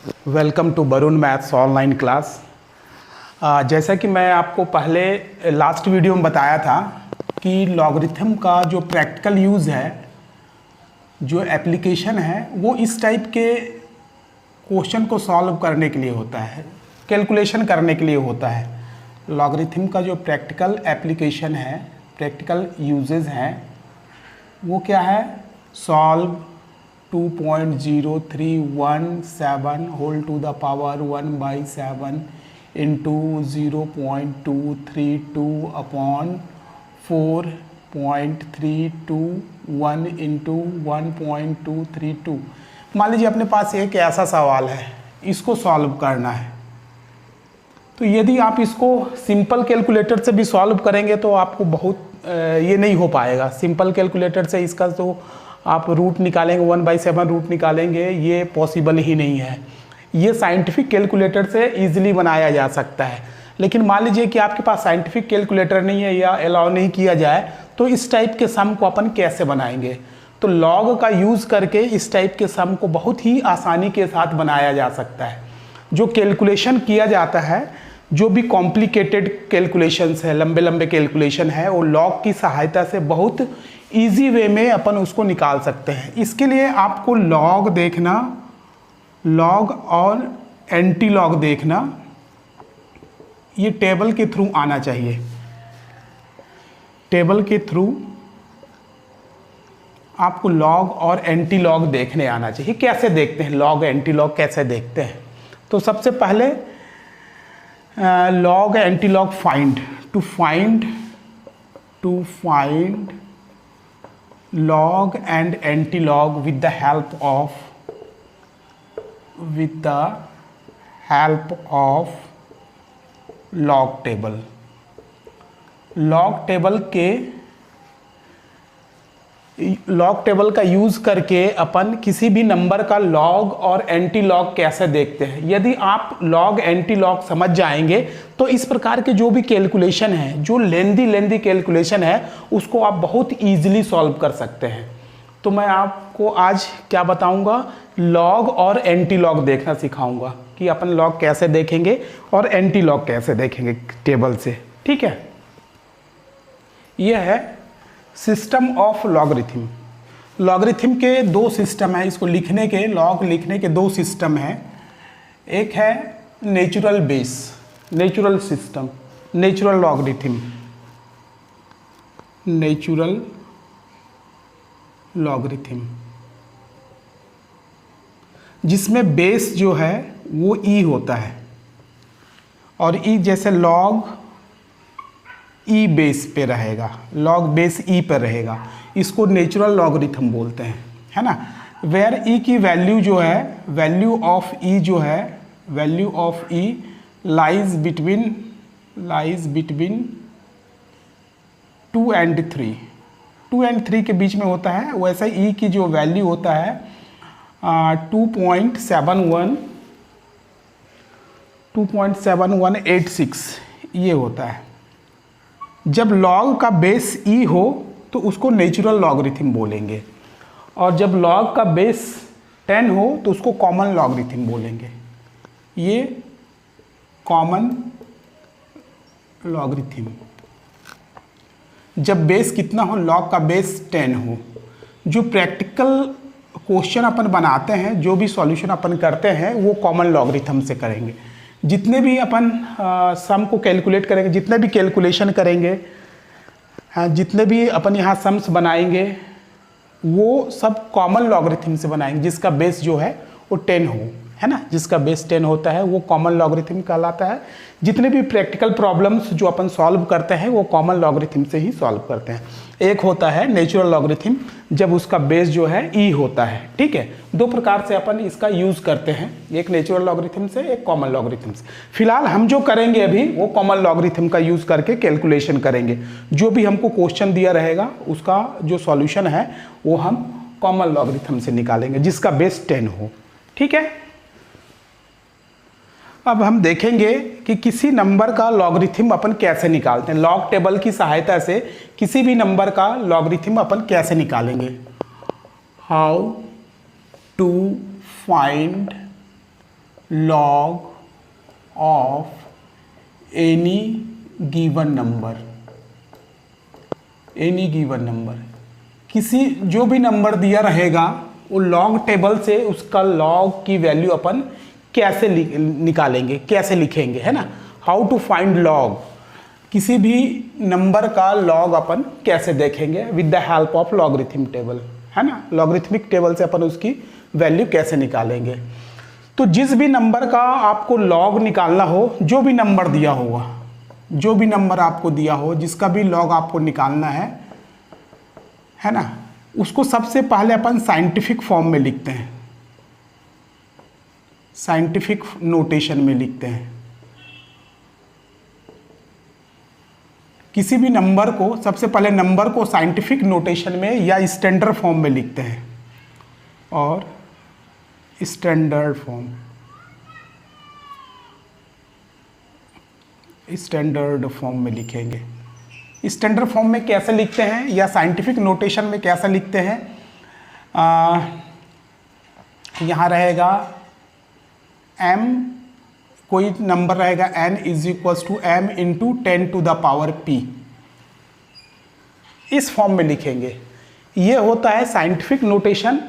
Welcome to Varun maths online class. जैसा कि मैं आपको पहले लास्ट वीडियो में बताया था कि लॉगरिथम का जो प्रैक्टिकल यूज़ है, जो एप्लीकेशन है, वो इस टाइप के क्वेश्चन को सॉल्व करने के लिए होता है, कैलकुलेशन करने के लिए होता है। लॉगरिथम का जो प्रैक्टिकल एप्लीकेशन है, प्रैक्टिकल यूजेस हैं, वो क्या है? Solve 2.0317 whole to the power 1/7 into 0.232 upon 4.321 into 1.232। मान लीजिए अपने पास एक ऐसा सवाल है, इसको सॉल्व करना है। तो यदि आप इसको सिंपल कैलकुलेटर से भी सॉल्व करेंगे तो आपको बहुत ये नहीं हो पाएगा। सिंपल कैलकुलेटर से इसका तो आप रूट निकालेंगे, 1/7 रूट निकालेंगे, ये पॉसिबल ही नहीं है। ये साइंटिफिक कैलकुलेटर से इजीली बनाया जा सकता है। लेकिन मान लीजिए कि आपके पास साइंटिफिक कैलकुलेटर नहीं है या अलाउ नहीं किया जाए, तो इस टाइप के सम को अपन कैसे बनाएंगे? तो लॉग का यूज़ करके इस टाइप के सम को बहुत ही आसानी के साथ बनाया जा सकता है। जो कैलकुलेशन किया जाता है, जो भी कॉम्प्लिकेटेड कैलकुलेशंस है, लंबे लंबे कैलकुलेशन है, वो लॉग की सहायता से बहुत इजी वे में अपन उसको निकाल सकते हैं। इसके लिए आपको लॉग देखना, लॉग और एंटी लॉग देखना, ये टेबल के थ्रू आना चाहिए। टेबल के थ्रू आपको लॉग और एंटी लॉग देखने आना चाहिए। कैसे देखते हैं लॉग एंटी लॉग, कैसे देखते हैं? तो सबसे पहले log anti log find, to find log and anti-log with the help of log table। log table का यूज़ करके अपन किसी भी नंबर का लॉग और एंटी लॉग कैसे देखते हैं। यदि आप लॉग एंटी लॉग समझ जाएंगे तो इस प्रकार के जो भी कैलकुलेशन है, जो लेंदी कैलकुलेशन है, उसको आप बहुत इजीली सॉल्व कर सकते हैं। तो मैं आपको आज क्या बताऊंगा? लॉग और एंटी लॉग देखना सिखाऊंगा कि अपन लॉग कैसे देखेंगे और एंटी लॉग कैसे देखेंगे टेबल से। ठीक है, यह है सिस्टम ऑफ लॉगरिथम। लॉगरिथम के दो सिस्टम है, इसको लिखने के, लॉग लिखने के दो सिस्टम है। एक है natural base, natural system, natural logarithm, natural logarithm, जिसमें बेस जो है वो ई होता है, और ई जैसे लॉग ई बेस पे रहेगा, लॉग बेस ई पर रहेगा। इसको नेचुरल लॉगरिथम बोलते हैं, है ना। वेयर ई की वैल्यू जो है, वैल्यू ऑफ ई जो है, value of E lies between 2 and 3, 2 and 3 के बीच में होता है। वैसे ई की जो वैल्यू होता है 2.7186 ये होता है। जब लॉग का बेस ई हो तो उसको नेचुरल लॉगरिथम बोलेंगे, और जब लॉग का बेस 10 हो तो उसको कॉमन लॉगरिथम बोलेंगे। ये कॉमन लॉगरिथम। जब बेस कितना हो? लॉग का बेस 10 हो। जो प्रैक्टिकल क्वेश्चन अपन बनाते हैं, जो भी सॉल्यूशन अपन करते हैं, वो कॉमन लॉगरिथम से करेंगे। जितने भी अपन सम को कैलकुलेट करेंगे, जितने भी कैलकुलेशन करेंगे, जितने भी अपन यहाँ सम्स बनाएंगे, वो सब कॉमन लॉगरिथम से बनाएंगे, जिसका बेस जो है वो 10 हो, है ना। जिसका बेस 10 होता है वो कॉमन लॉगरिथम कहलाता है। जितने भी प्रैक्टिकल प्रॉब्लम्स जो अपन सॉल्व करते हैं वो कॉमन लॉगरिथम से ही सॉल्व करते हैं। एक होता है नेचुरल लॉगरिथम, जब उसका बेस जो है ई होता है। ठीक है, दो प्रकार से अपन इसका यूज़ करते हैं, एक नेचुरल लॉगरिथम से, एक कॉमन लॉगरिथम से। फिलहाल हम जो करेंगे अभी वो कॉमन लॉगरिथम का यूज़ करके कैलकुलेशन करेंगे। जो भी हमको क्वेश्चन दिया रहेगा उसका जो सॉल्यूशन है वो हम कॉमन लॉगरिथम से निकालेंगे, जिसका बेस 10 हो। ठीक है, अब हम देखेंगे कि किसी नंबर का लॉगरिथम अपन कैसे निकालते हैं। लॉग टेबल की सहायता से किसी भी नंबर का लॉगरिथम अपन कैसे निकालेंगे। How to find log of any given number, any given number, किसी जो भी नंबर दिया रहेगा वो लॉग टेबल से उसका लॉग की वैल्यू अपन कैसे निकालेंगे, कैसे लिखेंगे, है ना। हाउ टू फाइंड लॉग, किसी भी नंबर का लॉग अपन कैसे देखेंगे with the help of logarithm table, है ना। लॉगरिथमिक टेबल से अपन उसकी वैल्यू कैसे निकालेंगे। तो जिस भी नंबर का आपको लॉग निकालना हो, जो भी नंबर दिया होगा, जो भी नंबर आपको दिया हो, जिसका भी लॉग आपको निकालना है ना, उसको सबसे पहले अपन साइंटिफिक फॉर्म में लिखते हैं, साइंटिफिक नोटेशन में लिखते हैं। किसी भी नंबर को सबसे पहले नंबर को साइंटिफिक नोटेशन में या स्टैंडर्ड फॉर्म में लिखते हैं, और स्टैंडर्ड फॉर्म, स्टैंडर्ड फॉर्म में लिखेंगे। स्टैंडर्ड फॉर्म में कैसे लिखते हैं या साइंटिफिक नोटेशन में कैसे लिखते हैं, यहाँ रहेगा m, कोई नंबर रहेगा n is equals to m into 10 to the power p, इस फॉर्म में लिखेंगे। ये होता है साइंटिफिक नोटेशन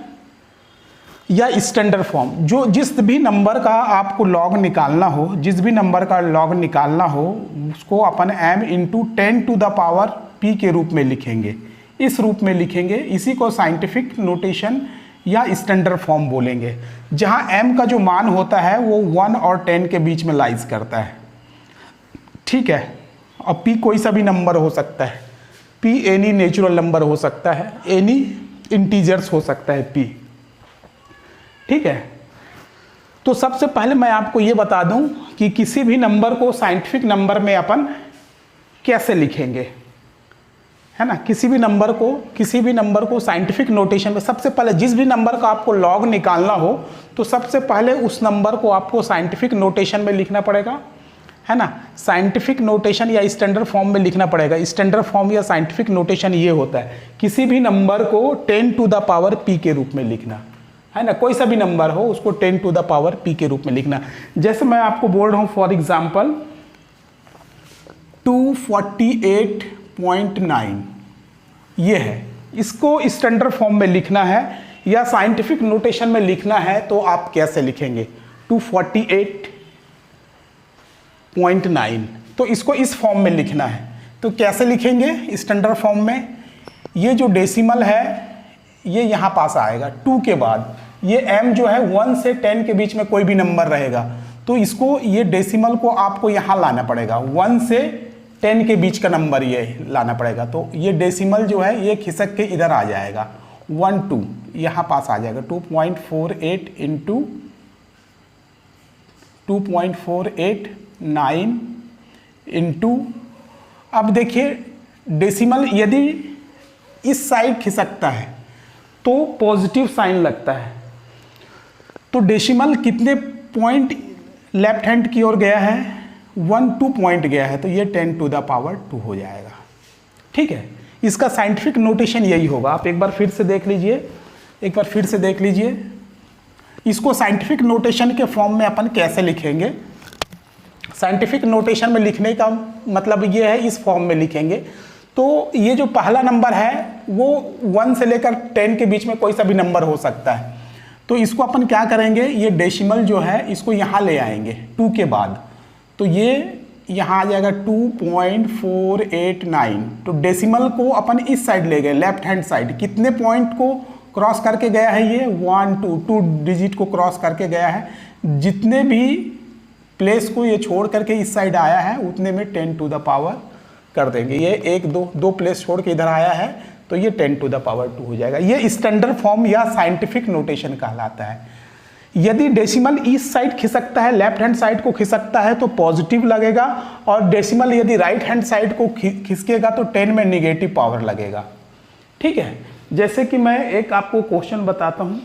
या स्टैंडर्ड फॉर्म। जो जिस भी नंबर का आपको लॉग निकालना हो, जिस भी नंबर का लॉग निकालना हो, उसको अपन m into 10 to the power p के रूप में लिखेंगे, इस रूप में लिखेंगे। इसी को साइंटिफिक नोटेशन या स्टैंडर्ड फॉर्म बोलेंगे, जहां m का जो मान होता है वो 1 और 10 के बीच में लाइज करता है, ठीक है। और p कोई सा भी नंबर हो सकता है, p एनी नेचुरल नंबर हो सकता है, एनी इंटीजर्स हो सकता है p, ठीक है। तो सबसे पहले मैं आपको ये बता दूं कि किसी भी नंबर को साइंटिफिक नंबर में अपन कैसे लिखेंगे, है ना। किसी भी नंबर को साइंटिफिक नोटेशन में सबसे पहले जिस भी नंबर का आपको लॉग निकालना हो, तो सबसे पहले उस नंबर को आपको साइंटिफिक नोटेशन में लिखना पड़ेगा, है ना। साइंटिफिक नोटेशन या स्टैंडर्ड फॉर्म में लिखना पड़ेगा। स्टैंडर्ड फॉर्म या साइंटिफिक नोटेशन ये होता है, किसी भी नंबर को 10 टू द पावर p के रूप में लिखना, है ना। कोई सा भी नंबर हो उसको 10 टू द पावर p के रूप में लिखना। जैसे मैं आपको बोल रहा हूँ फॉर एग्जांपल 248.9, ये है, इसको स्टैंडर्ड फॉर्म में लिखना है या साइंटिफिक नोटेशन में लिखना है, तो आप कैसे लिखेंगे 248.9, तो इसको इस फॉर्म में लिखना है। तो कैसे लिखेंगे स्टैंडर्ड फॉर्म में, ये जो डेसिमल है ये यहाँ पास आएगा 2 के बाद, ये m जो है 1 से 10 के बीच में कोई भी नंबर रहेगा, तो इसको ये डेसिमल को आपको यहाँ लाना पड़ेगा, 1 से 10 के बीच का नंबर ये लाना पड़ेगा। तो ये डेसिमल जो है ये खिसक के इधर आ जाएगा, 1 2 यहाँ पास आ जाएगा, 2.48 इंटू 2.489 इंटू, अब देखिए डेसिमल यदि इस साइड खिसकता है तो पॉजिटिव साइन लगता है, तो डेसिमल कितने पॉइंट लेफ्ट हैंड की ओर गया है, 2 पॉइंट गया है, तो ये 10 टू द पावर 2 हो जाएगा, ठीक है। इसका साइंटिफिक नोटेशन यही होगा। आप एक बार फिर से देख लीजिए, इसको साइंटिफिक नोटेशन के फॉर्म में अपन कैसे लिखेंगे। साइंटिफिक नोटेशन में लिखने का मतलब ये है, इस फॉर्म में लिखेंगे। तो ये जो पहला नंबर है वो 1 से लेकर 10 के बीच में कोई सा भी नंबर हो सकता है, तो इसको अपन क्या करेंगे, ये डेसिमल जो है इसको यहाँ ले आएंगे 2 के बाद, तो ये यहाँ आ जाएगा 2.489। तो डेसिमल को अपन इस साइड ले गए, लेफ्ट हैंड साइड। कितने पॉइंट को क्रॉस करके गया है ये, 2 डिजिट को क्रॉस करके गया है। जितने भी प्लेस को ये छोड़ करके इस साइड आया है उतने में 10 टू द पावर कर देंगे। ये 1 2 प्लेस छोड़ के इधर आया है, तो ये 10 टू द पावर 2 हो जाएगा। ये स्टैंडर्ड फॉर्म या साइंटिफिक नोटेशन कहलाता है। यदि डेसिमल इस साइड खिसकता है, लेफ्ट हैंड साइड को खिसकता है तो पॉजिटिव लगेगा, और डेसिमल यदि राइट हैंड साइड को खिसकेगा तो 10 में निगेटिव पावर लगेगा, ठीक है। जैसे कि मैं एक आपको क्वेश्चन बताता हूँ,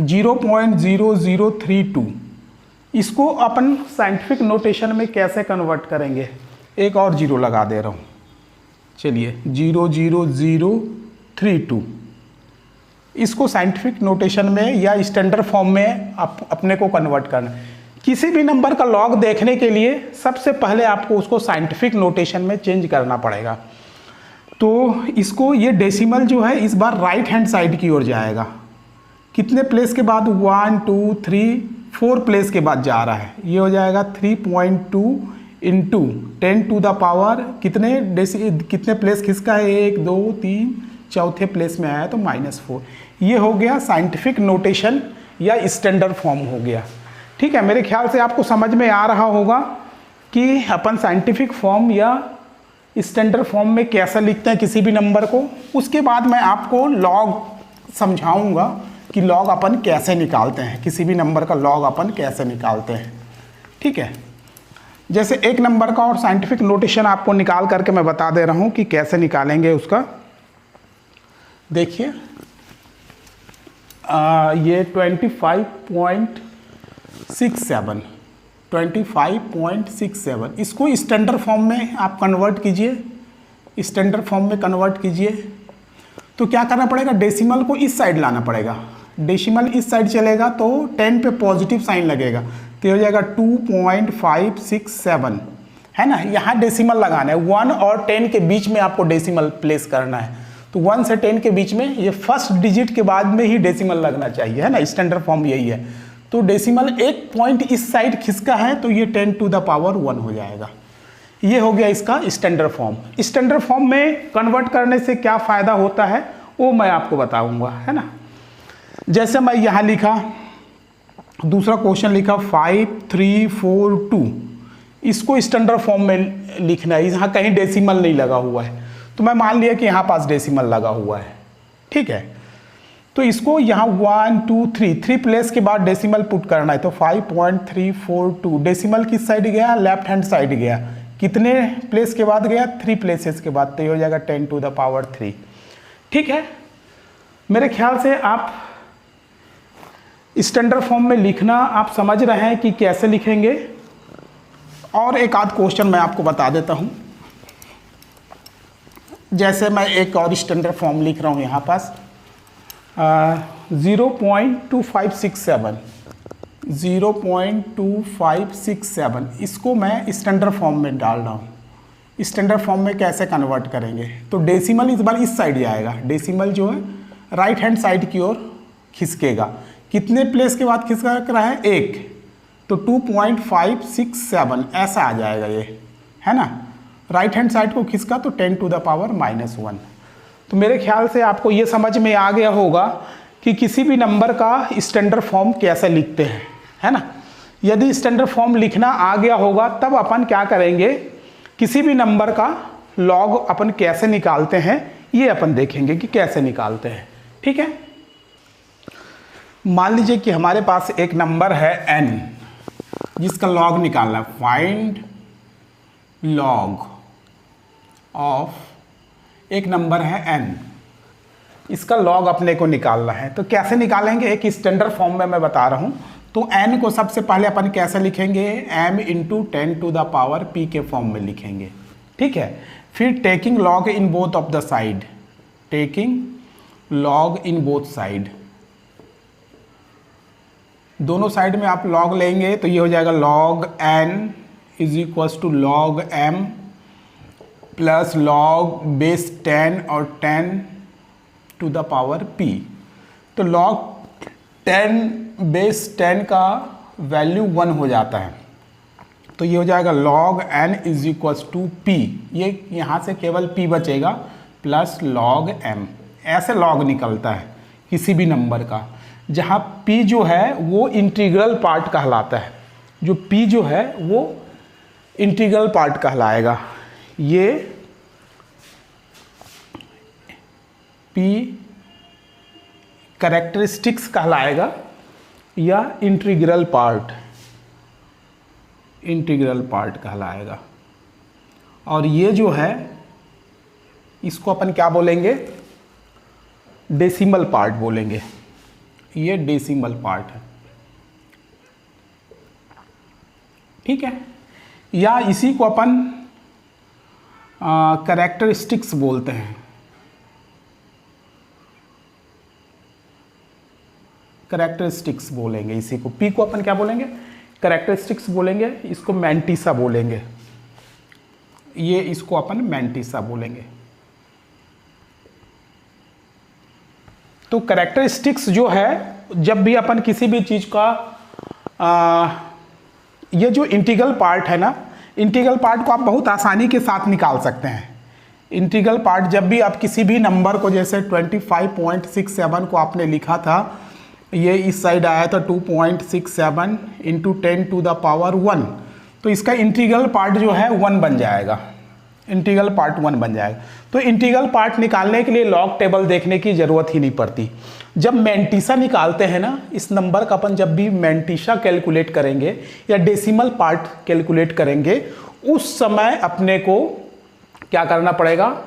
0.0032, इसको अपन साइंटिफिक नोटेशन में कैसे कन्वर्ट करेंगे। एक और जीरो लगा दे रहा हूँ, चलिए 00032, इसको साइंटिफिक नोटेशन में या स्टैंडर्ड फॉर्म में अपने को कन्वर्ट करना है। किसी भी नंबर का लॉग देखने के लिए सबसे पहले आपको उसको साइंटिफिक नोटेशन में चेंज करना पड़ेगा। तो इसको ये डेसिमल जो है इस बार राइट हैंड साइड की ओर जाएगा। कितने प्लेस के बाद 1 2 3 4 प्लेस के बाद जा रहा है। ये हो जाएगा 3.2 इंटू 10 टू द पावर कितने प्लेस खिसका है, 1 2 3 चौथे प्लेस में आया तो -4। ये हो गया साइंटिफिक नोटेशन या स्टैंडर्ड फॉर्म हो गया। ठीक है, मेरे ख्याल से आपको समझ में आ रहा होगा कि अपन साइंटिफिक फॉर्म या स्टैंडर्ड फॉर्म में कैसे लिखते हैं किसी भी नंबर को। उसके बाद मैं आपको लॉग समझाऊंगा कि लॉग अपन कैसे निकालते हैं, किसी भी नंबर का लॉग अपन कैसे निकालते हैं। ठीक है, जैसे एक नंबर का और साइंटिफिक नोटेशन आपको निकाल करके मैं बता दे रहा हूं कि कैसे निकालेंगे उसका। देखिए ये 25.67 इसको स्टैंडर्ड फॉर्म में आप कन्वर्ट कीजिए, स्टैंडर्ड फॉर्म में कन्वर्ट कीजिए। तो क्या करना पड़ेगा, डेसिमल को इस साइड लाना पड़ेगा। डेसिमल इस साइड चलेगा तो 10 पे पॉजिटिव साइन लगेगा तो हो जाएगा 2.567 है ना। यहाँ डेसिमल लगाना है, 1 और 10 के बीच में आपको डेसिमल प्लेस करना है। तो 1 से 10 के बीच में ये फर्स्ट डिजिट के बाद में ही डेसिमल लगना चाहिए, है ना। स्टैंडर्ड फॉर्म यही है। तो डेसिमल एक पॉइंट इस साइड खिसका है तो ये 10 टू द पावर 1 हो जाएगा। ये हो गया इसका स्टैंडर्ड फॉर्म। स्टैंडर्ड फॉर्म में कन्वर्ट करने से क्या फ़ायदा होता है वो मैं आपको बताऊंगा, है ना। जैसे मैं यहाँ लिखा, दूसरा क्वेश्चन लिखा 5342, इसको स्टैंडर्ड फॉर्म में लिखना है। यहाँ कहीं डेसिमल नहीं लगा हुआ है तो मैं मान लिया कि यहाँ पास डेसिमल लगा हुआ है। ठीक है, तो इसको यहाँ 1 2 3 प्लेस के बाद डेसिमल पुट करना है। तो 5.342 डेसिमल किस साइड गया, लेफ्ट हैंड साइड गया। कितने प्लेस के बाद गया, 3 प्लेसेस के बाद। तो ये हो जाएगा 10 टू द पावर 3। ठीक है, मेरे ख्याल से आप स्टैंडर्ड फॉर्म में लिखना आप समझ रहे हैं कि कैसे लिखेंगे। और एक आध क्वेश्चन मैं आपको बता देता हूं। जैसे मैं एक और स्टैंडर्ड फॉर्म लिख रहा हूं यहाँ पास 0.2567 इसको मैं स्टैंडर्ड फॉर्म में डाल रहा हूँ। स्टैंडर्ड फॉर्म में कैसे कन्वर्ट करेंगे, तो डेसिमल इस बार इस साइड जाएगा। डेसिमल जो है राइट हैंड साइड की ओर खिसकेगा। कितने प्लेस के बाद खिसका रहा है, 1, तो 2.567 ऐसा आ जाएगा ये, है ना। राइट हैंड साइड को खिसका तो 10 टू द पावर -1। तो मेरे ख्याल से आपको ये समझ में आ गया होगा कि किसी भी नंबर का स्टैंडर्ड फॉर्म कैसे लिखते हैं, है ना। यदि स्टैंडर्ड फॉर्म लिखना आ गया होगा तब अपन क्या करेंगे, किसी भी नंबर का लॉग अपन कैसे निकालते हैं ये अपन देखेंगे कि कैसे निकालते हैं। ठीक है, मान लीजिए कि हमारे पास एक नंबर है n जिसका लॉग निकालना है। फाइंड लॉग ऑफ एक नंबर है n, इसका लॉग अपने को निकालना है। तो कैसे निकालेंगे, एक स्टैंडर्ड फॉर्म में मैं बता रहा हूं। तो n को सबसे पहले अपन कैसे लिखेंगे, m into 10 to the power p के फॉर्म में लिखेंगे। ठीक है, फिर taking log in both of the side, taking log in both side, दोनों साइड में आप लॉग लेंगे तो ये हो जाएगा log n is equals to log m plus log base 10 और 10 टू द पावर p। तो log 10 बेस 10 का वैल्यू 1 हो जाता है। तो ये हो जाएगा log n is equals to p, ये यहाँ से केवल p बचेगा प्लस log m। ऐसे log निकलता है किसी भी नंबर का, जहाँ p जो है वो इंटीग्रल पार्ट कहलाता है। जो p जो है वो इंटीग्रल पार्ट कहलाएगा। ये p कैरेक्टरिस्टिक्स कहलाएगा या इंटीग्रल पार्ट कहलाएगा। और ये जो है इसको अपन क्या बोलेंगे, डेसिमल पार्ट बोलेंगे। ये डेसिमल पार्ट है। ठीक है, या इसी को अपन कैरेक्टरिस्टिक्स बोलते हैं। करेक्टरिस्टिक्स बोलेंगे इसी को, पी को अपन क्या बोलेंगे, करेक्टरिस्टिक्स बोलेंगे, इसको मैंटिसा बोलेंगे, ये इसको अपन मैंटिसा बोलेंगे। तो करेक्टरिस्टिक्स जो है, जब भी अपन किसी भी चीज का ये जो इंटीग्रल पार्ट है ना, इंटीग्रल पार्ट को आप बहुत आसानी के साथ निकाल सकते हैं। इंटीग्रल पार्ट जब भी आप किसी भी नंबर को, जैसे 25.67 को आपने लिखा था, ये इस साइड आया था 2.67 इंटू 10⁻1, तो इसका इंटीग्रल पार्ट जो है 1 बन जाएगा, इंटीग्रल पार्ट 1 बन जाएगा। तो इंटीग्रल पार्ट निकालने के लिए लॉग टेबल देखने की जरूरत ही नहीं पड़ती। जब मैंटिसा निकालते हैं ना, इस नंबर का अपन जब भी मैंटिसा कैलकुलेट करेंगे या डेसिमल पार्ट कैलकुलेट करेंगे, उस समय अपने को क्या करना पड़ेगा,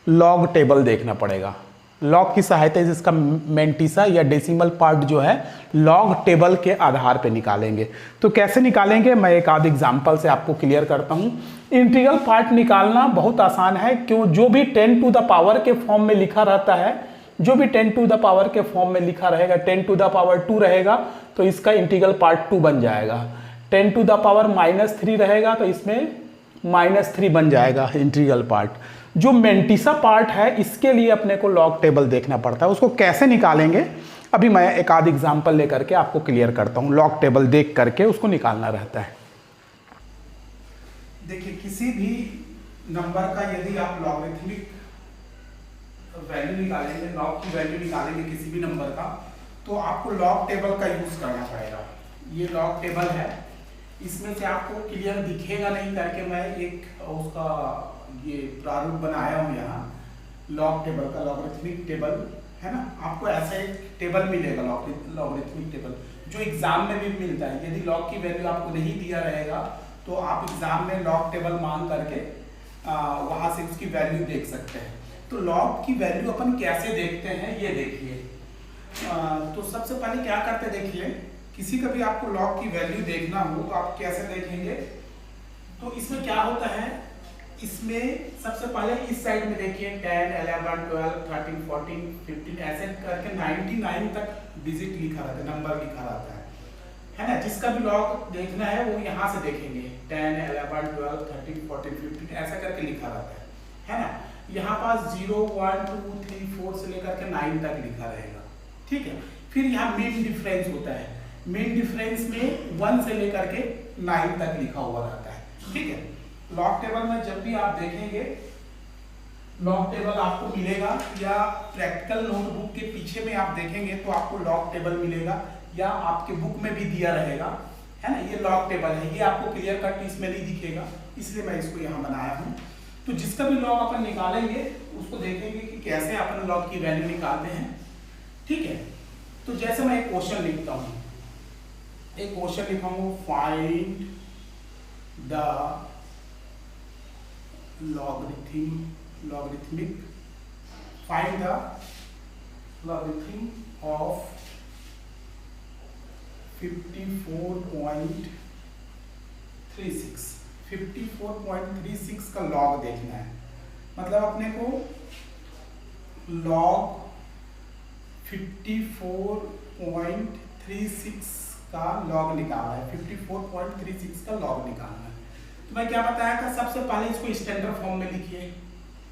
लॉग टेबल देखना पड़ेगा। लॉग की सहायता से इसका मैंटिसा या डेसिमल पार्ट जो है लॉग टेबल के आधार पे निकालेंगे। तो कैसे निकालेंगे, मैं एक आध एग्जांपल से आपको क्लियर करता हूं। इंटीग्रल पार्ट निकालना बहुत आसान है, क्यों, जो भी 10 टू द पावर के फॉर्म में लिखा रहता है, जो भी 10 टू द पावर के फॉर्म में लिखा रहेगा, 10 टू द पावर 2 रहेगा तो इसका इंटीग्रल पार्ट 2 बन जाएगा। 10 टू द पावर -3 रहेगा तो इसमें -3 बन जाएगा इंटीग्रल पार्ट। जो मैंटिसा पार्ट है, इसके लिए अपने को लॉग टेबल देखना पड़ता है। उसको कैसे निकालेंगे, अभी मैं एक आध एग्जांपल लेकर के आपको क्लियर करता हूं। लॉग टेबल देख करके उसको निकालना रहता है। देखिए, किसी भी नंबर का यदि आप लॉगरिथमिक वैल्यू निकालेंगे, लॉग की वैल्यू निकालेंगे किसी भी नंबर का, तो आपको लॉग टेबल का यूज करना पड़ेगा। ये लॉग टेबल है, इसमें से आपको क्लियर दिखेगा नहीं करके मैं एक उसका ये प्रारूप बनाया हूं यहाँ लॉग टेबल का, लॉगरिथमिक टेबल है ना। आपको ऐसा एक टेबल मिलेगा लॉगरिथमिक टेबल, जो एग्जाम में भी मिलता है। यदि लॉग की वैल्यू आपको नहीं दिया रहेगा तो आप एग्जाम में लॉग टेबल मान करके वहां से उसकी वैल्यू देख सकते हैं। तो लॉग की वैल्यू अपन कैसे देखते हैं, ये देखिए। तो सबसे पहले क्या करते, देखिए, किसी का भी आपको लॉग की वैल्यू देखना हो तो आप कैसे देखेंगे। तो इसमें क्या होता है, इसमें सबसे पहले इस साइड में देखिए 10, 11, 12, 13, 14, 15 ऐसे करके 99 तक डिजिट लिखा रहता है, नंबर लिखा रहता है ना। जिसका भी लॉग देखना है वो यहाँ से देखेंगे, 10, 11, 12, 13, 14, 15 ऐसा करके लिखा रहता है ना। यहाँ पास 0, 1, 2, 3, 4 से लेकर के 9 तक लिखा रहेगा, ठीक है। फिर यहाँ मीन डिफरेंस होता है, मीन डिफरेंस में 1 से लेकर के 9 तक लिखा हुआ रहता है, ठीक है। लॉग टेबल में जब भी आप देखेंगे, लॉग टेबल आपको मिलेगा, या प्रैक्टिकल नोटबुक के पीछे में आप देखेंगे तो आपको लॉग टेबल मिलेगा, या आपके बुक में भी दिया रहेगा, है ना। ये लॉग टेबल है, ये आपको क्लियर कट इसमें नहीं दिखेगा, इसलिए मैं इसको यहाँ बनाया हूँ। तो जिसका भी लॉग अपन निकालेंगे उसको देखेंगे कि कैसे अपन लॉग की वैल्यू निकालते हैं, ठीक है। तो जैसे मैं एक क्वेश्चन लिखता हूँ, एक क्वेश्चन लिखाऊंगा, find the logarithmic find the logarithm of 54.36 54.36 का लॉग देखना है। मतलब अपने को लॉग 54.36 का लॉग निकालना है, 54.36 का लॉग निकालना है। तो मैं क्या बताया था, सबसे पहले इसको स्टैंडर्ड फॉर्म में लिखिए,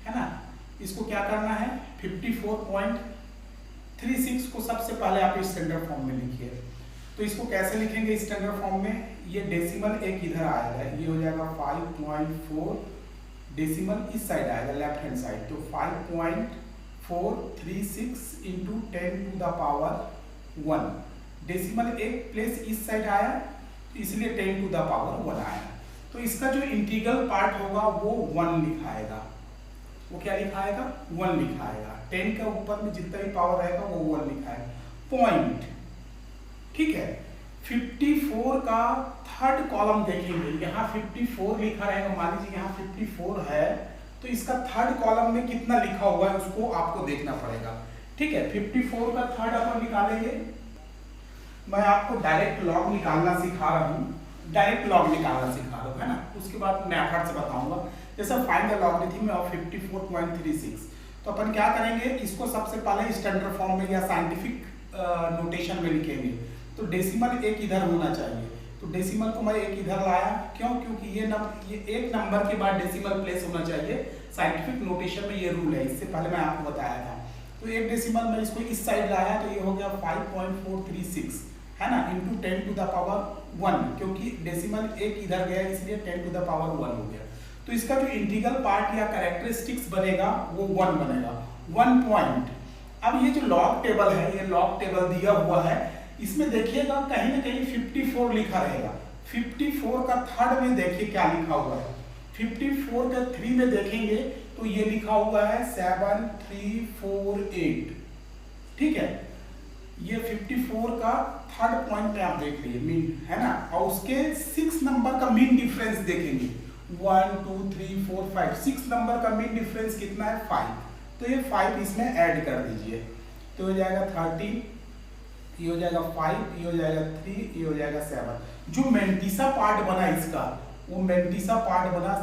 है ना। इसको क्या करना है, 54.36 को सबसे पहले आप स्टैंडर्ड फॉर्म में लिखिए। तो इसको कैसे लिखेंगे स्टैंडर्ड फॉर्म में, ये डेसिमल एक इधर आएगा, ये हो जाएगा 5.4, डेसिमल इस साइड आएगा लेफ्ट हैंड साइड, तो 5.436 into 10 to the power 1। Decimal एक प्लेस इस साइड आया, इसलिए 10 टू द पावर 1 आया। तो इसका जो इंटीग्रल पार्ट होगा वो 1 लिखाएगा। वो क्या लिखाएगा, 1 लिखाएगा। 10 के ऊपर में जितना भी पावर रहेगा वो 1 लिखाएगा। पॉइंट, ठीक है। 54 का थर्ड कॉलम देखेंगे, यहाँ 54 लिखा रहेगा, मान लीजिए यहाँ 54 है, तो इसका थर्ड कॉलम में कितना लिखा हुआ है उसको आपको देखना पड़ेगा, ठीक है। 54 का थर्ड अपन निकालेंगे। मैं आपको डायरेक्ट लॉग निकालना सिखा रहा हूँ, डायरेक्ट लॉग निकालना सिखा रहा हूँ, है ना। उसके बाद मेथड से बताऊंगा। जैसे फाइंड द लॉगरिथम ऑफ 54.36, तो अपन क्या करेंगे, इसको सबसे पहले स्टैंडर्ड फॉर्म में या साइंटिफिक नोटेशन में लिखेंगे तो डेसिमल एक इधर होना चाहिए। तो डेसिमल को मैं एक इधर लाया, क्यों? क्योंकि ये एक नंबर के बाद डेसिमल प्लेस होना चाहिए। साइंटिफिक नोटेशन में ये रूल है, इससे पहले मैं आपको बताया था। तो एक डेसिमल में इसको इस साइड लाया तो ये हो गया 5.436, है ना, इंटू 10 टू द पावर 1, क्योंकि डेसिमल एक इधर गया इसलिए 10 टू द पावर 1 हो गया। तो इसका जो इंटीग्रल पार्ट या कैरेक्टरिस्टिक्स बनेगा वो 1 बनेगा, 1 पॉइंट। अब ये जो लॉग टेबल है, ये लॉग टेबल दिया हुआ है, इसमें देखिएगा कहीं ना कहीं 54 लिखा रहेगा। 54 का थर्ड में देखिए क्या लिखा हुआ है, 54 का 3 में देखेंगे तो ये लिखा हुआ है 7348, ठीक है। ये 54 का थर्ड पॉइंट में आप देख लीजिए मीन, है ना। और उसके 6 नंबर का मीन डिफरेंस देखेंगे, 1 2 3 4 5, 6 नंबर का मीन डिफरेंस कितना है? 5। तो ये 5 इसमें ऐड कर दीजिए तो हो जाएगा 13, ये हो जाएगा 5, ये हो जाएगा 3, ये हो जाएगा 7। जो मेंटिसा पार्ट बना इसका, वो मेंटिसा पार्ट बना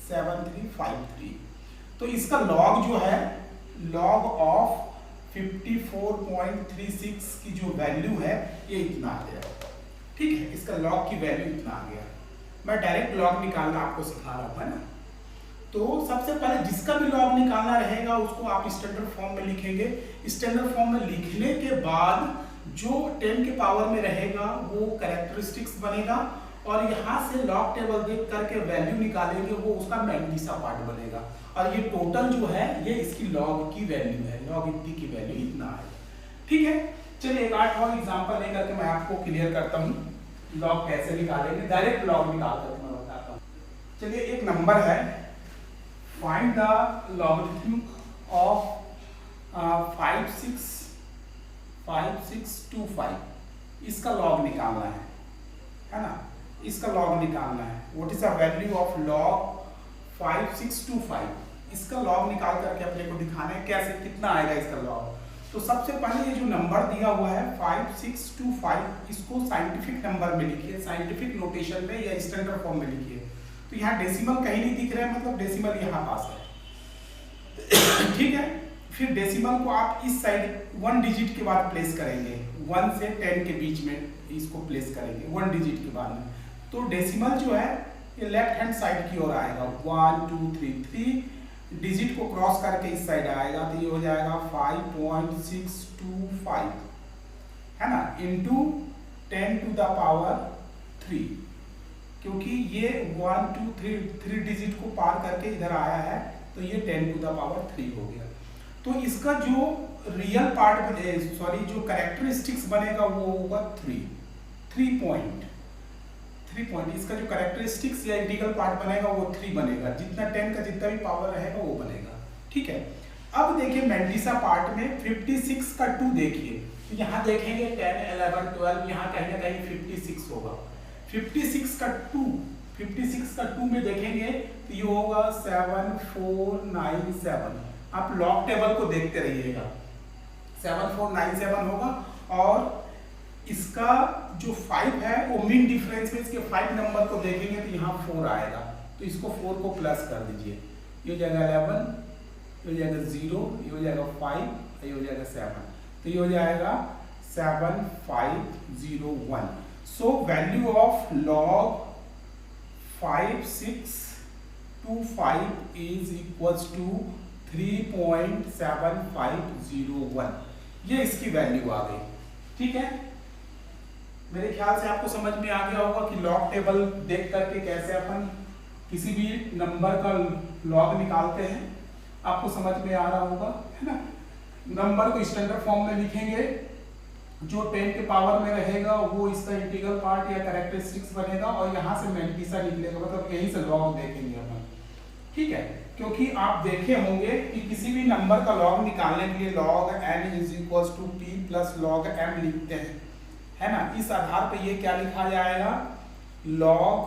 7353। तो इसका लॉग जो है, लॉग ऑफ 54.36 की जो वैल्यू है ये इतना आ गया, ठीक है। इसका लॉग की वैल्यू इतना आ गया। मैं डायरेक्ट लॉग निकालना आपको सिखा रहा हूँ, है ना। तो सबसे पहले जिसका भी लॉग निकालना रहेगा उसको आप स्टैंडर्ड फॉर्म में लिखेंगे। स्टैंडर्ड फॉर्म में लिखने के बाद जो 10 के पावर में रहेगा वो कैरेक्टरिस्टिक्स बनेगा, और यहाँ से लॉग टेबल देख करके वैल्यू निकालेंगे, वो उसका मेंटिसा पार्ट बनेगा। और ये टोटल जो है ये इसकी लॉग की वैल्यू है, लॉग इतनी की वैल्यू इतना है, ठीक है। चलिए एक 8 और एग्जाम्पल लेकर के मैं आपको क्लियर करता हूँ लॉग कैसे निकालेंगे। डायरेक्ट लॉग निकाल करके मैं बताता हूँ। चलिए एक नंबर है, फाइंड द लॉगरिथम ऑफ 5625, इसका लॉग निकालना है ना, इसका लॉग निकालना है। What is the value of log 5625, इसका लॉग निकाल करके अपने को दिखाना है कैसे, कितना आएगा इसका लॉग। तो सबसे पहले ये जो नंबर दिया हुआ है 5625, इसको साइंटिफिक नंबर में लिखिए, साइंटिफिक नोटेशन में या स्टैंडर्ड फॉर्म में लिखिए। तो यहाँ डेसिमल कहीं नहीं दिख रहा है, मतलब डेसिमल यहाँ पास है, ठीक है। फिर डेसिमल को आप इस साइड 1 डिजिट के बाद प्लेस करेंगे, 1 से 10 के बीच में इसको प्लेस करेंगे 1 डिजिट के बाद में। तो डेसिमल जो है ये लेफ्ट हैंड साइड की ओर आएगा, 1 2 3 डिजिट को क्रॉस करके इस साइड आएगा, तो ये हो जाएगा 5.625, है ना, इंटू 10 टू द पावर 3, क्योंकि ये 1 2 3 डिजिट को पार करके इधर आया है, तो ये 10 टू द पावर 3 हो गया। तो इसका जो रियल पार्ट जो कैरेक्टरिस्टिक्स बनेगा वो होगा 3 पॉइंट। इसका जो कैरेक्टरिस्टिक्स या इंटीग्रल पार्ट बनेगा वो 3 बनेगा, जितना 10 का जितना भी पावर रहेगा वो बनेगा, ठीक है। अब देखिए मेंटिसा पार्ट में 56 का 2 देखिए, तो यहाँ देखेंगे 10 11 12, यहाँ कहीं ना कहीं 56 होगा। 56 का 2 में देखेंगे तो ये होगा 7497। आप लॉग टेबल को देखते रहिएगा, 7497 होगा। और इसका जो 5 है वो मीन डिफरेंस में इसके 5 नंबर को देखेंगे तो यहाँ 4 आएगा, तो इसको 4 को प्लस कर दीजिए, ये हो जाएगा 11, ये हो जाएगा 0, ये हो जाएगा 5, ये हो जाएगा 7, तो ये हो जाएगा 7501। So value of log 5625 is equals to 3.7501, ये इसकी वैल्यू आ गई, ठीक है। मेरे ख्याल से आपको समझ में आ गया होगा कि लॉग टेबल देख करके कैसे अपन किसी भी नंबर का लॉग निकालते हैं, आपको समझ में आ रहा होगा, है ना। नंबर को स्टैंडर्ड फॉर्म में लिखेंगे, जो 10 के पावर में रहेगा वो इसका इंटीग्रल पार्ट या कैरेक्टरिस्टिक्स बनेगा, और यहाँ से मेंटिसा निकलेगा, मतलब यही से लॉग देखेंगे अपन, ठीक है। क्योंकि आप देखे होंगे कि किसी भी नंबर का लॉग निकालने के लिए log n is equals to p plus log m लिखते हैं, है ना। इस आधार पे ये क्या लिखा जाएगा, log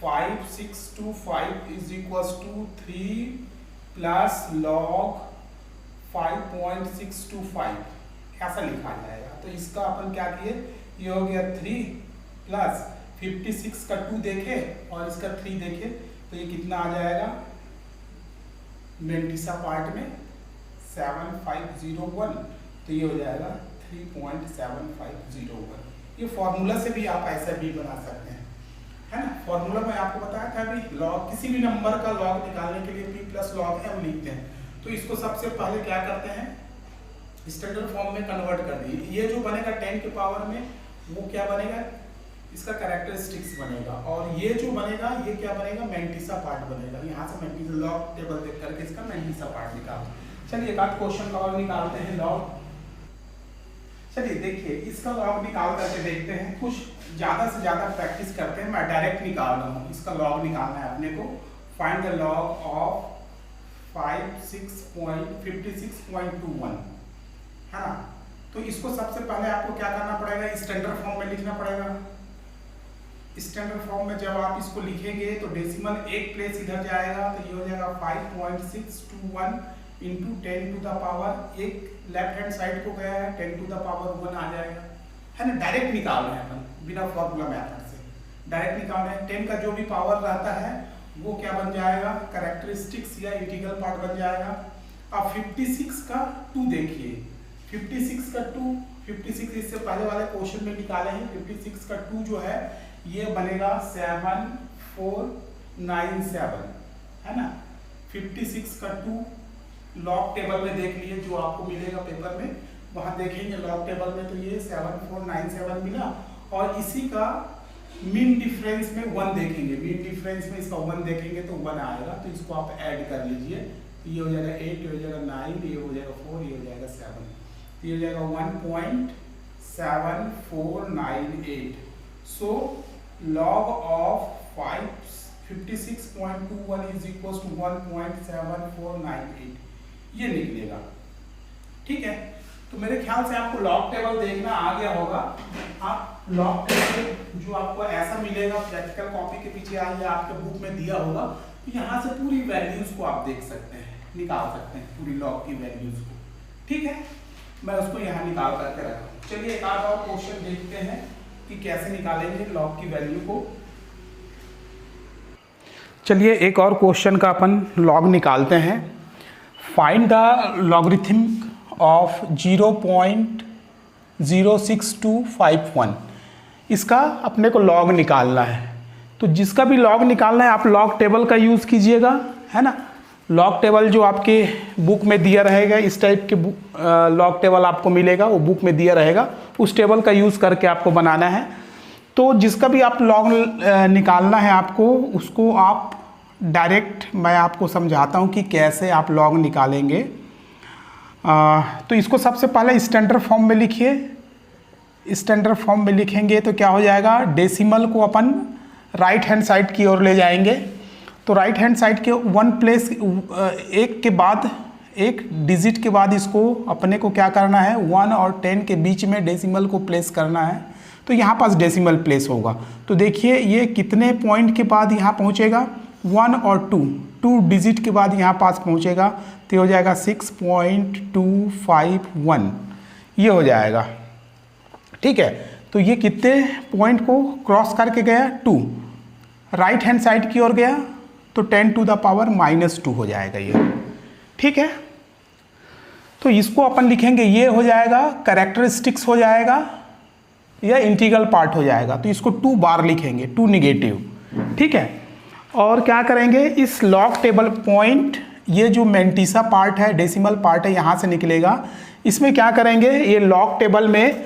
5625 is equals to 3 plus log 5.625, ऐसा लिखा जाएगा। तो इसका अपन क्या किए, ये हो गया 3 प्लस 56 का 2 देखे और इसका 3 देखे, तो ये कितना आ जाएगा मेंटिसा पार्ट में 3.7501, तो ये हो जाएगा 3.7501। ये फॉर्मूला से भी आप ऐसा भी बना सकते हैं, है ना। फॉर्मूला में आपको बताया था अभी, लॉग किसी भी नंबर का लॉग निकालने के लिए p प्लस लॉग m लिखते हैं। तो इसको सबसे पहले क्या करते हैं, स्टैंडर्ड फॉर्म में कन्वर्ट कर दिए। ये जो बनेगा 10 के पावर में वो क्या बनेगा, इसका कैरेक्टरिस्टिक्स बनेगा, और ये जो बनेगा ये क्या बनेगा, मैंटिसा पार्ट बनेगा। यहाँ से मैंटिसा लॉग टेबल देख करके इसका मैंटिसा पार्ट निकालो। चलिए एक आध क्वेश्चन का और निकालते हैं लॉग। चलिए देखिए इसका लॉग निकाल करके देखते हैं, कुछ ज़्यादा से ज़्यादा प्रैक्टिस करते हैं। मैं डायरेक्ट निकाल रहा हूँ, इसका लॉग निकालना है अपने को। फाइंड द लॉग ऑफ 56.21, है ना। तो इसको सबसे पहले आपको क्या करना पड़ेगा, स्टैंडर्ड फॉर्म में लिखना पड़ेगा। स्टैंडर्ड फॉर्म में जब आप इसको लिखेंगे तो डेसिमल एक प्लेस इधर जाएगा, तो ये हो जाएगा 5.621 इंटू 10 टू द पावर, एक लेफ्ट हैंड साइड को गया है 10 टू द पावर 1 आ जाएगा, है ना। डायरेक्ट निकाल रहे हैं अपन, बिना फॉर्मूला मेथड से डायरेक्ट निकाल रहे हैं। 10 का जो भी पावर रहता है वो क्या बन जाएगा, कैरेक्टरिस्टिक्स या इंटीग्रल पार्ट बन जाएगा। अब 56 का 2 देखिए, 56 का 2, 56 इससे पहले वाले क्वेश्चन में निकाले हैं। 56 का 2 जो है ये बनेगा 7497, है ना। 56 का 2 लॉग टेबल में देख लिए, जो आपको मिलेगा पेपर में, वहां देखेंगे लॉग टेबल में, तो ये 7497 मिला। और इसी का मीन डिफरेंस में 1 देखेंगे, मीन डिफरेंस में इसका 1 देखेंगे तो 1 आएगा, तो इसको आप ऐड कर लीजिए। ये हो जाएगा 8, ये हो जाएगा 9, ये हो जाएगा 4, ये हो जाएगा 7, ये हो जाएगा 1.7498। सो log of 56.21 is equals to 1.7498, ये निकलेगा। ठीक है, तो मेरे ख्याल से आपको लॉग टेबल देखना आ गया होगा। आप लॉग टेबल जो आपको ऐसा मिलेगा, प्रैक्टिकल कॉपी के पीछे आइए, आपके बुक में दिया होगा, तो यहाँ से पूरी वैल्यूज को आप देख सकते हैं, निकाल सकते हैं पूरी लॉग की वैल्यूज को। ठीक है, मैं उसको यहाँ निकाल करके रखा हूँ। चलिए एक आध और क्वेश्चन देखते हैं कि कैसे निकालेंगे लॉग की वैल्यू को। चलिए एक और क्वेश्चन का अपन लॉग निकालते हैं। Find the logarithm of 0.06251। इसका अपने को लॉग निकालना है, तो जिसका भी लॉग निकालना है आप लॉग टेबल का यूज़ कीजिएगा, है ना। लॉग टेबल जो आपके बुक में दिया रहेगा, इस टाइप के लॉग टेबल आपको मिलेगा, वो बुक में दिया रहेगा, उस टेबल का यूज़ करके आपको बनाना है। तो जिसका भी आप लॉग निकालना है आपको, उसको आप डायरेक्ट, मैं आपको समझाता हूँ कि कैसे आप लॉग निकालेंगे। तो इसको सबसे पहले स्टैंडर्ड फॉर्म में लिखिए। स्टैंडर्ड फॉर्म में लिखेंगे तो क्या हो जाएगा, डेसिमल को अपन राइट हैंड साइड की ओर ले जाएंगे। तो राइट हैंड साइड के 1 प्लेस, एक के बाद एक डिजिट के बाद इसको अपने को क्या करना है, 1 और 10 के बीच में डेसिमल को प्लेस करना है। तो यहाँ पास डेसिमल प्लेस होगा। तो देखिए ये कितने पॉइंट के बाद यहाँ पहुँचेगा, 1 और 2 डिजिट के बाद यहाँ पास पहुँचेगा, तो हो जाएगा 6.251, ये हो जाएगा। ठीक है, तो ये कितने पॉइंट को क्रॉस करके गया, 2, राइट हैंड साइड की ओर गया तो 10 टू द पावर -2 हो जाएगा ये। ठीक है, तो इसको अपन लिखेंगे, ये हो जाएगा कैरेक्टरिस्टिक्स हो जाएगा या इंटीग्रल पार्ट हो जाएगा। तो इसको 2 बार लिखेंगे, 2 निगेटिव। ठीक है, और क्या करेंगे, इस लॉग टेबल पॉइंट, ये जो मैंटिसा पार्ट है, डेसिमल पार्ट है, यहाँ से निकलेगा। इसमें क्या करेंगे, ये लॉग टेबल में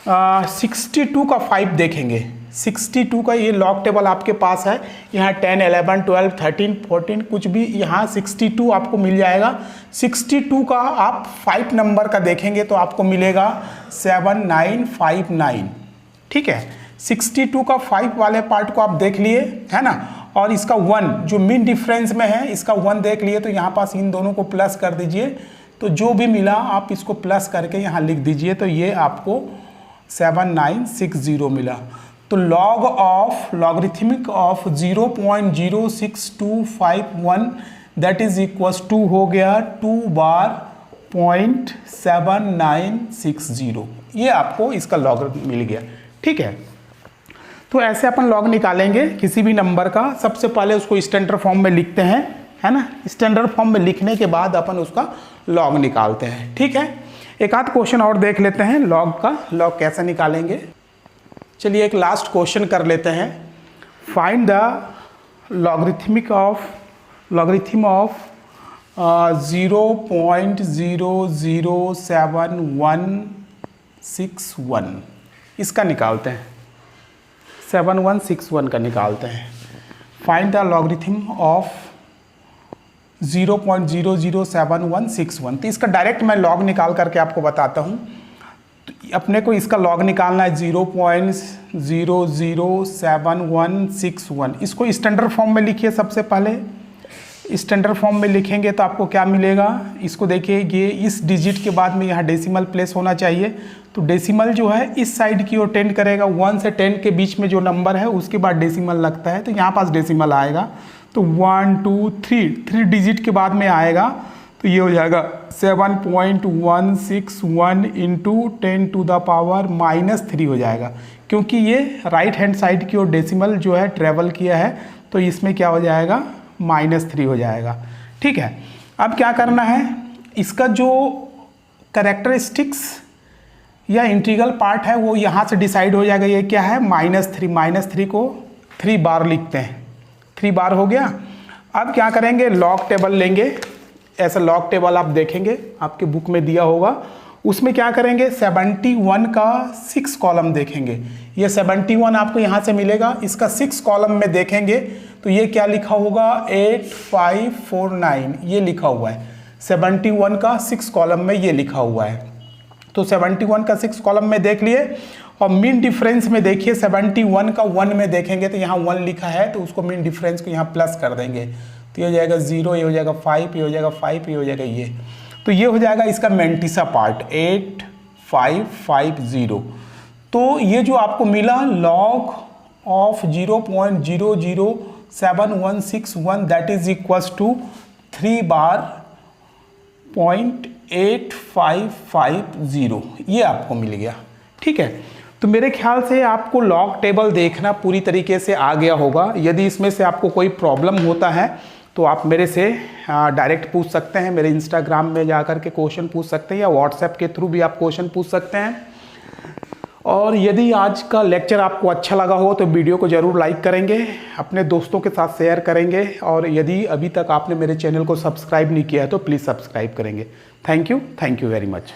62 का 5 देखेंगे। 62 का ये लॉग टेबल आपके पास है, यहाँ 10, 11, 12, 13, 14 कुछ भी, यहाँ 62 आपको मिल जाएगा। 62 का आप 5 नंबर का देखेंगे तो आपको मिलेगा 7959। ठीक है, 62 का 5 वाले पार्ट को आप देख लिए, है ना। और इसका 1 जो मीन डिफरेंस में है, इसका 1 देख लिए, तो यहाँ पास इन दोनों को प्लस कर दीजिए। तो जो भी मिला आप इसको प्लस करके यहाँ लिख दीजिए, तो ये आपको 7960 मिला। तो log of logarithmic of 0.06251 that is equals to हो गया 2 बार 0.7960, ये आपको इसका लॉग मिल गया। ठीक है, तो ऐसे अपन लॉग निकालेंगे किसी भी नंबर का। सबसे पहले उसको स्टैंडर्ड फॉर्म में लिखते हैं, है ना। स्टैंडर्ड फॉर्म में लिखने के बाद अपन उसका लॉग निकालते हैं, ठीक है। एक आध क्वेश्चन और देख लेते हैं लॉग का, लॉग कैसे निकालेंगे। चलिए एक लास्ट क्वेश्चन कर लेते हैं। फाइंड द लॉगरिथम ऑफ 0.007161, इसका निकालते हैं, 7161 का निकालते हैं। Find the logarithm of 0.007161। तो इसका डायरेक्ट मैं लॉग निकाल करके आपको बताता हूँ। तो अपने को इसका लॉग निकालना है 0.007161। इसको स्टैंडर्ड फॉर्म में लिखिए। सबसे पहले स्टैंडर्ड फॉर्म में लिखेंगे तो आपको क्या मिलेगा, इसको देखिए, ये इस डिजिट के बाद में यहाँ डेसिमल प्लेस होना चाहिए। तो डेसिमल जो है इस साइड की ओर टेंड करेगा, 1 से 10 के बीच में जो नंबर है उसके बाद डेसिमल लगता है, तो यहाँ पास डेसिमल आएगा। तो 1 2 3 डिजिट के बाद में आएगा, तो ये हो जाएगा 7.161 इंटू 10⁻³ हो जाएगा, क्योंकि ये राइट हैंड साइड की ओर डेसिमल जो है ट्रेवल किया है, तो इसमें क्या हो जाएगा, -3 हो जाएगा, ठीक है। अब क्या करना है, इसका जो कैरेक्टरिस्टिक्स या इंटीग्रल पार्ट है वो यहाँ से डिसाइड हो जाएगा। ये क्या है, -3 को 3 बार लिखते हैं, 3 बार हो गया। अब क्या करेंगे, लॉग टेबल लेंगे। ऐसा लॉग टेबल आप देखेंगे आपके बुक में दिया होगा, उसमें क्या करेंगे, 71 का 6 कॉलम देखेंगे। ये 71 आपको यहाँ से मिलेगा, इसका 6 कॉलम में देखेंगे तो ये क्या लिखा होगा, 8549 ये लिखा हुआ है। 71 का 6 कॉलम में ये लिखा हुआ है। तो 71 का 6 कॉलम में देख लिए, और मीन डिफरेंस में देखिए 71 का 1 में देखेंगे तो यहाँ 1 लिखा है, तो उसको मीन डिफरेंस को यहाँ प्लस कर देंगे, तो ये हो जाएगा 0, ये हो जाएगा 5, ये हो जाएगा 5, ये हो जाएगा ये। तो ये हो जाएगा इसका मेंटिसा पार्ट 8550। तो ये जो आपको मिला log of 0.007161 that is equals to 3 बार 0.8550, ये आपको मिल गया, ठीक है। तो मेरे ख्याल से आपको लॉग टेबल देखना पूरी तरीके से आ गया होगा। यदि इसमें से आपको कोई प्रॉब्लम होता है तो आप मेरे से डायरेक्ट पूछ सकते हैं, मेरे इंस्टाग्राम में जाकर के क्वेश्चन पूछ सकते हैं, या व्हाट्सएप के थ्रू भी आप क्वेश्चन पूछ सकते हैं। और यदि आज का लेक्चर आपको अच्छा लगा हो तो वीडियो को ज़रूर लाइक करेंगे, अपने दोस्तों के साथ शेयर करेंगे, और यदि अभी तक आपने मेरे चैनल को सब्सक्राइब नहीं किया है तो प्लीज़ सब्सक्राइब करेंगे। Thank you very much.